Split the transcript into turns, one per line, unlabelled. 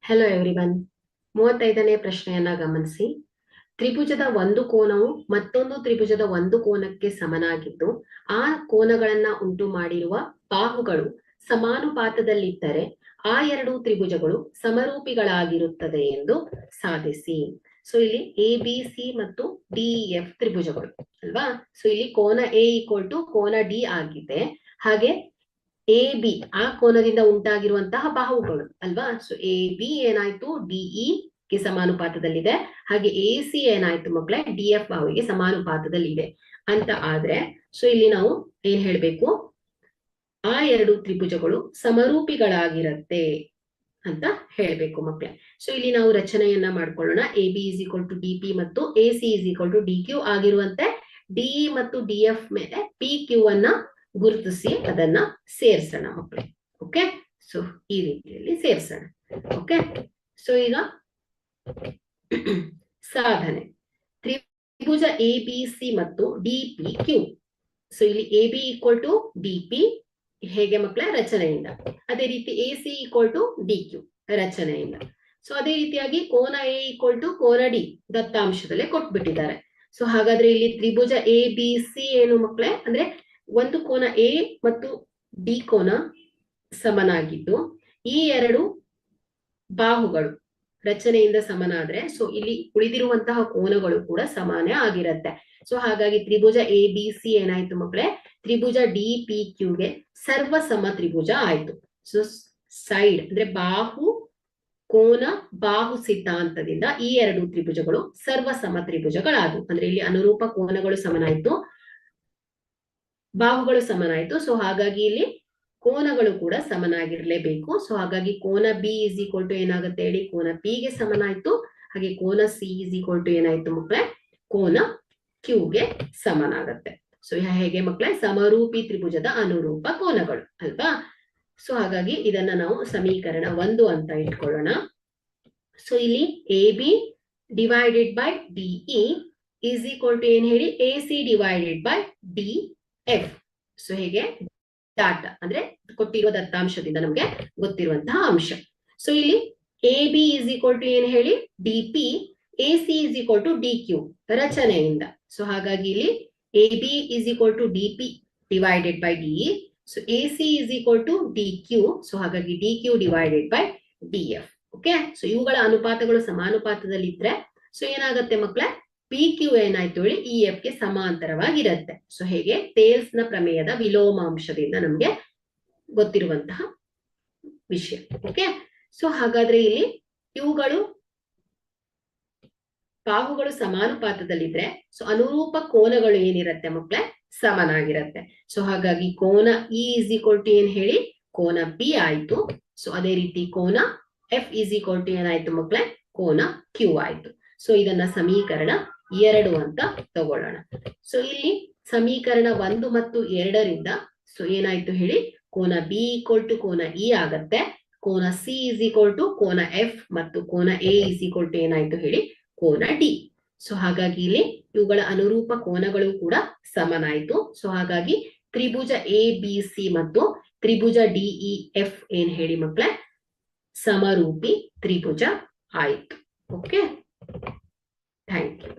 Hello everyone. 35ನೇ ಪ್ರಶ್ನೆಯನ್ನ ಗಮನಿಸಿ. ತ್ರಿಭುಜದ ಒಂದು ಕೋನವು ಮತ್ತೊಂದು ತ್ರಿಭುಜದ ಒಂದು ಕೋನಕ್ಕೆ ಸಮನಾಗಿದ್ದು ಆ ಕೋನಗಳನ್ನ ಉಂಟು ಮಾಡಿರುವ ಬಾಹುಗಳು ಸಮಾನುಪಾತದಲ್ಲಿದ್ದರೆ ಆ ಎರಡು ತ್ರಿಭುಜಗಳು ಸಮರೂಪಿಗಳಾಗಿರುತ್ತದೆ ಎಂದು ಸಾಧಿಸಿ. ಸೊ ಇಲ್ಲಿ ಎ ಬಿ ಸಿ ಮತ್ತು ಡಿ ಎಫ್ ತ್ರಿಭುಜಗಳು ಅಲ್ವಾ. ಸೊ ಇಲ್ಲಿ ಕೋನ ಎ ಈಕ್ವಲ್ ಟು ಕೋನ ಡಿ ಆಗಿದೆ. ಹಾಗೆ ಎ ಬಿ ಆ ಕೋನದಿಂದ ಉಂಟಾಗಿರುವಂತಹ ಬಾಹುಗಳು ಅಲ್ವಾ. ಸೊ ಎ ಬಿ ಏನಾಯ್ತು ಡಿಇ ಗೆ ಸಮಾನುಪಾತದಲ್ಲಿದೆ. ಹಾಗೆ ಎ ಸಿ ಏನಾಯ್ತು ಮಕ್ಕಳೇ ಡಿ ಎಫ್ ಬಾಹುವಿಗೆ ಸಮಾನುಪಾತದಲ್ಲಿದೆ ಅಂತ ಆದ್ರೆ ಸೊ ಇಲ್ಲಿ ನಾವು ಏನ್ ಹೇಳ್ಬೇಕು, ಆ ಎರಡು ತ್ರಿಭುಜಗಳು ಸಮರೂಪಿಗಳಾಗಿರತ್ತೆ ಅಂತ ಹೇಳ್ಬೇಕು ಮಕ್ಕಳೇ. ಸೊ ಇಲ್ಲಿ ನಾವು ರಚನೆಯನ್ನ ಮಾಡ್ಕೊಳ್ಳೋಣ. A B is equal to D P ಮತ್ತು A C is equal to D Q ಆಗಿರುವಂತೆ ಡಿಇ ಮತ್ತು ಡಿ ಎಫ್ ಮೇಲೆ ಪಿ ಕ್ಯೂ ಅನ್ನ ಗುರುತಿಸಿ ಅದನ್ನ ಸೇರಿಸೋಣ ಮಕ್ಕಳೇ. ಓಕೆ, ಸೊ ಈ ರೀತಿಯಲ್ಲಿ ಸೇರಿಸೋಣ. ಓಕೆ, ಸೊ ಈಗ ಸಾಧನೆ. ತ್ರಿಭುಜ ಎ ಬಿ ಸಿ ಮತ್ತು ಡಿ ಪಿ ಕ್ಯೂ. ಸೊ ಇಲ್ಲಿ A B equal to D P ಹೇಗೆ ಮಕ್ಕಳೇ ರಚನೆಯಿಂದ, ಅದೇ ರೀತಿ A C equal to D Q ರಚನೆಯಿಂದ. ಸೊ ಅದೇ ರೀತಿಯಾಗಿ ಕೋನ ಎ ಈಕ್ವಲ್ ಟು ಕೋನ ಡಿ ದತ್ತಾಂಶದಲ್ಲೇ ಕೊಟ್ಬಿಟ್ಟಿದ್ದಾರೆ. ಸೊ ಹಾಗಾದ್ರೆ ಇಲ್ಲಿ ತ್ರಿಭುಜ ಎ ಬಿ ಸಿ ಏನು ಮಕ್ಕಳೇ ಅಂದ್ರೆ ಒಂದು ಕೋನ ಎ ಮತ್ತು ಡಿ ಕೋನ ಸಮನಾಗಿದ್ದು ಈ ಎರಡು ಬಾಹುಗಳು ರಚನೆಯಿಂದ ಸಮನಾದ್ರೆ ಸೊ ಇಲ್ಲಿ ಉಳಿದಿರುವಂತಹ ಕೋನಗಳು ಕೂಡ ಸಮಾನ ಆಗಿರತ್ತೆ. ಸೊ ಹಾಗಾಗಿ ತ್ರಿಭುಜ ಎ ಬಿ ಸಿ ಏನಾಯ್ತು ಮಕ್ಕಳೇ, ತ್ರಿಭುಜ ಡಿ ಪಿ ಕ್ಯೂಗೆ ಸರ್ವ ಸಮ ತ್ರಿಭುಜ ಆಯ್ತು. ಸೊ ಸೈಡ್ ಅಂದ್ರೆ ಬಾಹು ಕೋನ ಬಾಹು ಸಿದ್ಧಾಂತದಿಂದ ಈ ಎರಡು ತ್ರಿಭುಜಗಳು ಸರ್ವ ಸಮ ತ್ರಿಭುಜಗಳಾದವು. ಅಂದ್ರೆ ಇಲ್ಲಿ ಅನುರೂಪ ಕೋನಗಳು ಸಮನಾಯ್ತು, ಬಾಹುಗಳು ಸಮನಾಯ್ತು. ಸೊ ಹಾಗಾಗಿ ಇಲ್ಲಿ ಕೋನಗಳು ಕೂಡ ಸಮನಾಗಿರ್ಲೇಬೇಕು. ಸೊ ಹಾಗಾಗಿ ಕೋನ ಬಿ ಇಸ್ ಈಕ್ವಲ್ ಟು ಏನಾಗುತ್ತೆ ಹೇಳಿ, ಕೋನ ಪಿ ಗೆ ಸಮನಾಯ್ತು. ಹಾಗೆ ಕೋನ ಸಿ ಇಸ್ ಈಕ್ವಲ್ ಟು ಏನಾಯ್ತು ಮಕ್ಕಳೇ, ಕೋನ ಕ್ಯೂ ಗೆ ಸಮನಾಗತ್ತೆ. ಸೊ ಹೇಗೆ ಮಕ್ಕಳೇ, ಸಮರೂಪಿ ತ್ರಿಭುಜದ ಅನುರೂಪ ಕೋನಗಳು ಅಲ್ವಾ. ಸೊ ಹಾಗಾಗಿ ಇದನ್ನ ನಾವು ಸಮೀಕರಣ 1 ಅಂತ ಇಟ್ಕೊಳ್ಳೋಣ. ಸೊ ಇಲ್ಲಿ A B divided by D E is equal to ಏನ್ ಹೇಳಿ, A C divided by D F. So ಹೇಗೆ ಡಾಟಾ ಅಂದ್ರೆ ಕೊಟ್ಟಿರುವ ದತ್ತಾಂಶದಿಂದ ನಮ್ಗೆ ಗೊತ್ತಿರುವಂತಹ ಅಂಶ. ಸೊ ಇಲ್ಲಿ A B is equal to ಏನ್ ಹೇಳಿ D P, A C is equal to D Q ರಚನೆಯಿಂದ. ಸೊ ಹಾಗಾಗಿ ಇಲ್ಲಿ A B is equal to D P divided by D E. So A C is equal to D Q. So ಹಾಗಾಗಿ D Q divided by D F. Okay, so ಇವುಗಳ ಅನುಪಾತಗಳು ಸಮಾನುಪಾತದಲ್ಲಿ ಇದ್ರೆ so ಏನಾಗತ್ತೆ ಮಕ್ಕಳೇ, P Q ಏನಾಯ್ತು ಹೇಳಿ ಇ ಎಫ್ ಗೆ ಸಮಾಂತರವಾಗಿರುತ್ತೆ. So ಹೇಗೆ ಟೇಲ್ಸ್ ನ ಪ್ರಮೇಯದ ವಿಲೋಮಾಂಶದಿಂದ ನಮ್ಗೆ ಗೊತ್ತಿರುವಂತಹ ವಿಷಯ. ಓಕೆ, ಸೊ ಹಾಗಾದ್ರೆ ಇಲ್ಲಿ ಇವುಗಳು ಬಾಹುಗಳು ಸಮಾನುಪಾತದಲ್ಲಿದ್ರೆ ಸೊ ಅನುರೂಪ ಕೋನಗಳು ಏನಿರತ್ತೆ ಮಕ್ಕಳೇ, ಸಮನಾಗಿರತ್ತೆ. ಸೊ ಹಾಗಾಗಿ ಕೋನ ಇ ಇಸ್ ಈಕ್ವಲ್ ಟು ಏನ್ ಹೇಳಿ, ಕೋನ ಪಿ ಆಯ್ತು. ಸೊ ಅದೇ ರೀತಿ ಕೋನ ಎಫ್ ಇಸ್ ಈಕ್ವಲ್ ಟು ಏನಾಯ್ತು ಮಕ್ಕಳೇ, ಕೋನ ಕ್ಯೂ ಆಯ್ತು. ಸೊ ಇದನ್ನ ಸಮೀಕರಣ 2 ಅಂತ ತಗೊಳ್ಳೋಣ. ಸೊ ಇಲ್ಲಿ ಸಮೀಕರಣ 1 ಮತ್ತು 2ರಿಂದ ಸೊ ಏನಾಯ್ತು ಹೇಳಿ, ಕೋನ ಬಿ ಈಕ್ವಲ್ ಟು ಕೋನ ಇ ಆಗತ್ತೆ. ಕೋನ ಸಿ ಇಸ್ ಈಕ್ವಲ್ ಟು ಕೋನ ಎಫ್ ಮತ್ತು ಕೋನ ಎ ಇಸ್ ಈಕ್ವಲ್ ಟು ಏನಾಯ್ತು ಹೇಳಿ, ಕೋನ ಡಿ. ಸೊ ಹಾಗಾಗಿ ಇಲ್ಲಿ ಇವುಗಳ ಅನುರೂಪ ಕೋನಗಳು ಕೂಡ ಸಮನಾಯ್ತು. ಸೊ ಹಾಗಾಗಿ ತ್ರಿಭುಜ ಎ ಬಿ ಸಿ ಮತ್ತು ತ್ರಿಭುಜ ಡಿಇ ಎಫ್ ಏನ್ ಹೇಳಿ ಮಕ್ಕಳೇ, ಸಮರೂಪಿ ತ್ರಿಭುಜ ಆಯ್ತು. Okay, thank you.